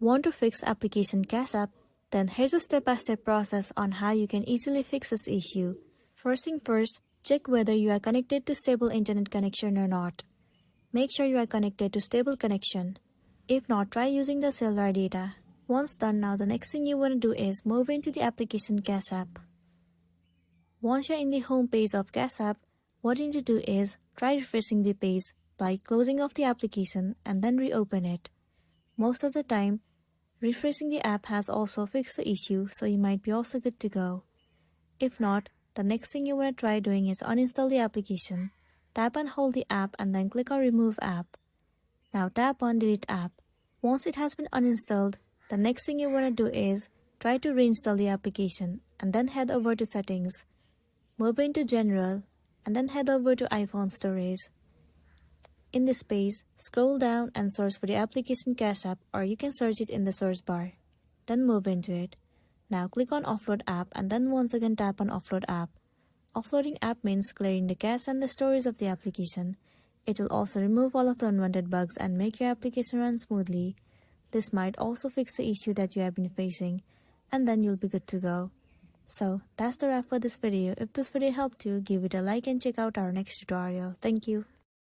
Want to fix application cache app? Then here's a step-by-step process on how you can easily fix this issue. First thing first, check whether you are connected to stable internet connection or not. Make sure you are connected to stable connection. If not, try using the cellular data. Once done, now the next thing you want to do is move into the application cache app. Once you're in the home page of cache app, what you need to do is try refreshing the page by closing off the application and then reopen it. Most of the time, refreshing the app has also fixed the issue, so you might be also good to go. If not, the next thing you want to try doing is uninstall the application. Tap and hold the app and then click on Remove App. Now tap on Delete App. Once it has been uninstalled, the next thing you want to do is try to reinstall the application and then head over to Settings. Move into General and then head over to iPhone Storage. In this page, scroll down and search for the application cache app, or you can search it in the search bar. Then move into it. Now click on Offload App and then once again tap on Offload App. Offloading app means clearing the cache and the storage of the application. It will also remove all of the unwanted bugs and make your application run smoothly. This might also fix the issue that you have been facing, and then you'll be good to go. So that's the wrap for this video. If this video helped you, give it a like and check out our next tutorial. Thank you.